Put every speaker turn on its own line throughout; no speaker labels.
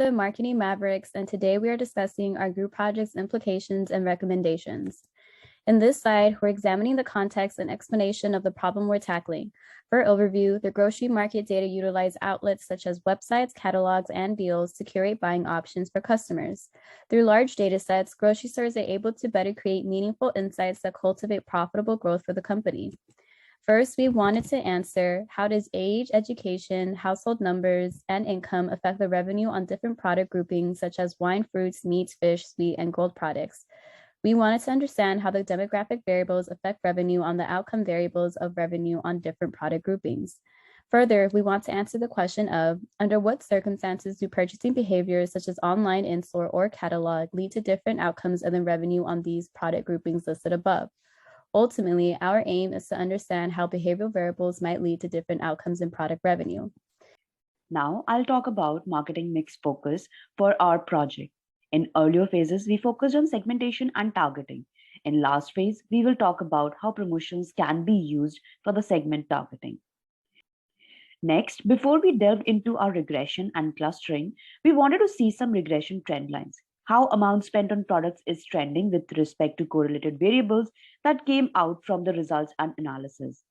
the Marketing Mavericks, and today we are discussing our group project's implications and recommendations. In this slide, we're examining the context and explanation of the problem we're tackling. For overview, the grocery market data utilize outlets such as websites, catalogs, and deals to curate buying options for customers. Through large data sets, grocery stores are able to better create meaningful insights that cultivate profitable growth for the company. First, we wanted to answer, how does age, education, household numbers, and income affect the revenue on different product groupings such as wine, fruits, meats, fish, sweet, and gold products? We wanted to understand how the demographic variables affect revenue on the outcome variables of revenue on different product groupings. Further, we want to answer the question of, under what circumstances do purchasing behaviors such as online, in-store, or catalog lead to different outcomes of the revenue on these product groupings listed above? Ultimately, our aim is to understand how behavioral variables might lead to different outcomes in product revenue.
Now, I'll talk about marketing mix focus for our project. In earlier phases, we focused on segmentation and targeting. In last phase, we will talk about how promotions can be used for the segment targeting. Next, before we delve into our regression and clustering, we wanted to see some regression trend lines. How amount spent on products is trending with respect to correlated variables that came out from the results and analysis.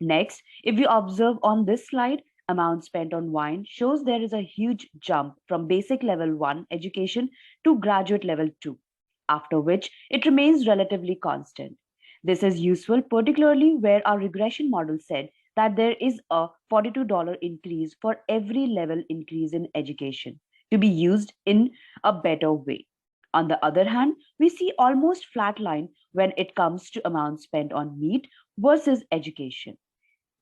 Next, if you observe on this slide, amount spent on wine shows there is a huge jump from basic level 1 education to graduate level 2, after which it remains relatively constant. This is useful particularly where our regression model said that there is a $42 increase for every level increase in education to be used in a better way. On the other hand, we see almost flat line when it comes to amount spent on meat versus education.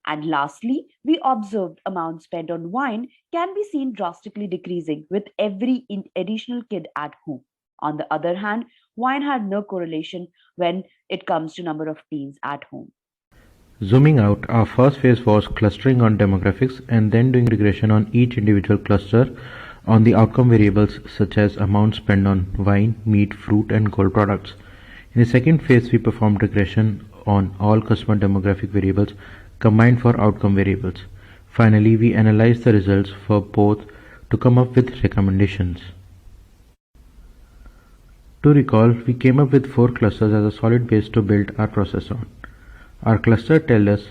And lastly, we observed amount spent on wine can be seen drastically decreasing with every additional kid at home. On the other hand, wine had no correlation when it comes to number of teens at home.
Zooming out, our first phase was clustering on demographics and then doing regression on each individual cluster on the outcome variables such as amount spent on wine, meat, fruit, and gold products. In the second phase, we performed regression on all customer demographic variables combined for outcome variables. Finally, we analyzed the results for both to come up with recommendations. To recall, we came up with 4 clusters as a solid base to build our process on. Our cluster tells us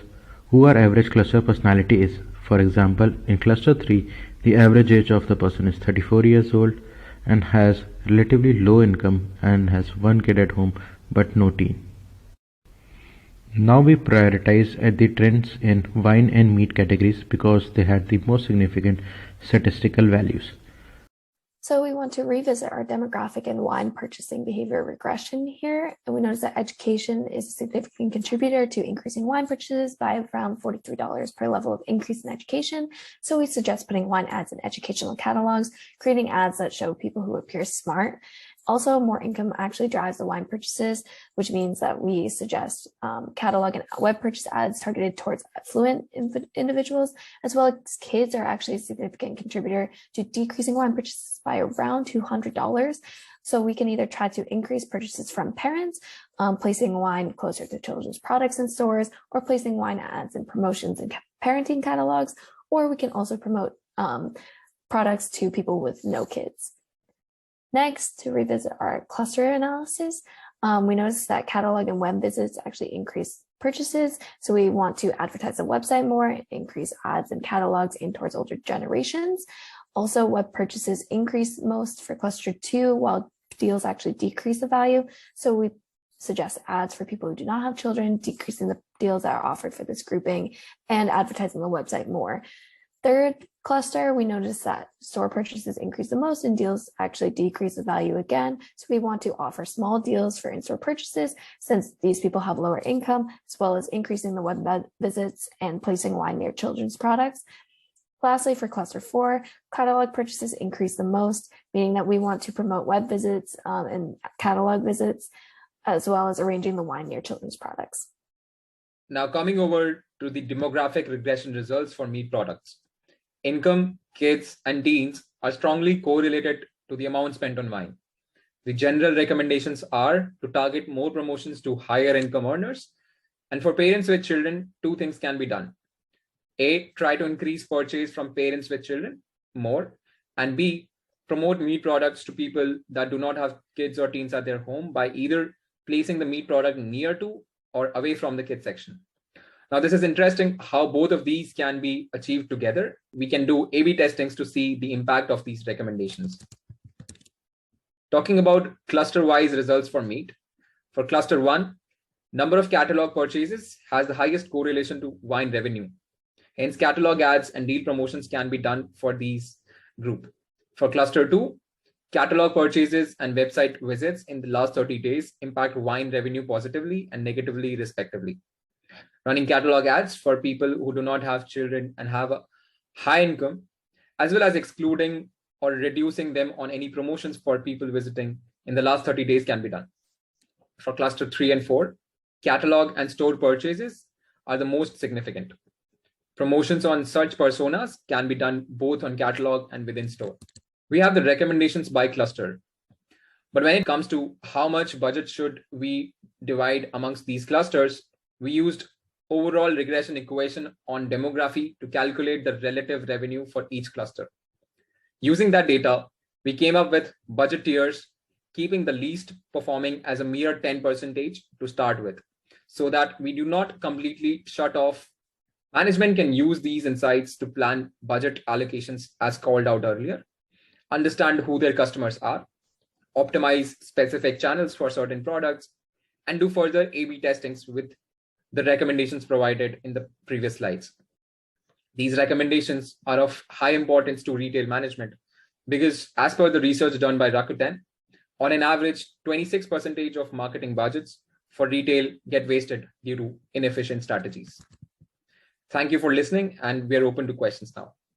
who our average cluster personality is. For example, in cluster 3, the average age of the person is 34 years old and has relatively low income and has 1 kid at home but no teen. Now we prioritize at the trends in wine and meat categories because they had the most significant statistical values.
So we want to revisit our demographic and wine purchasing behavior regression here. And we notice that education is a significant contributor to increasing wine purchases by around $43 per level of increase in education. So we suggest putting wine ads in educational catalogs, creating ads that show people who appear smart. Also, more income actually drives the wine purchases, which means that we suggest catalog and web purchase ads targeted towards affluent individuals, as well as kids are actually a significant contributor to decreasing wine purchases by around $200. So we can either try to increase purchases from parents, placing wine closer to children's products in stores, or placing wine ads and promotions in parenting catalogs, or we can also promote products to people with no kids. Next, to revisit our cluster analysis, we noticed that catalog and web visits actually increase purchases. So we want to advertise the website more, increase ads and catalogs aimed towards older generations. Also, web purchases increase most for cluster 2, while deals actually decrease the value. So we suggest ads for people who do not have children, decreasing the deals that are offered for this grouping, and advertising the website more. Third cluster, we notice that store purchases increase the most and deals actually decrease the value again. So we want to offer small deals for in-store purchases since these people have lower income, as well as increasing the web visits and placing wine near children's products. Lastly, for cluster 4, catalog purchases increase the most, meaning that we want to promote web visits and catalog visits, as well as arranging the wine near children's products.
Now coming over to the demographic regression results for meat products. Income, kids, and teens are strongly correlated to the amount spent on wine. The general recommendations are to target more promotions to higher income earners. And for parents with children, 2 things can be done. A, try to increase purchase from parents with children more. And B, promote meat products to people that do not have kids or teens at their home by either placing the meat product near to or away from the kids section. Now, this is interesting how both of these can be achieved together. We can do A/B testings to see the impact of these recommendations. Talking about cluster-wise results for meat. For cluster 1, number of catalog purchases has the highest correlation to wine revenue. Hence, catalog ads and deal promotions can be done for these group. For cluster 2, catalog purchases and website visits in the last 30 days impact wine revenue positively and negatively, respectively. Running catalog ads for people who do not have children and have a high income, as well as excluding or reducing them on any promotions for people visiting in the last 30 days can be done. For cluster 3 and 4, catalog and store purchases are the most significant. Promotions on such personas can be done both on catalog and within store. We have the recommendations by cluster. But when it comes to how much budget should we divide amongst these clusters, we used overall regression equation on demography to calculate the relative revenue for each cluster. Using that data, we came up with budget tiers, keeping the least performing as a mere 10% to start with, so that we do not completely shut off. Management can use these insights to plan budget allocations as called out earlier, understand who their customers are, optimize specific channels for certain products, and do further A/B testings with the recommendations provided in the previous slides. These recommendations are of high importance to retail management because, as per the research done by Rakuten, on an average, 26% of marketing budgets for retail get wasted due to inefficient strategies. Thank you for listening, and we are open to questions now.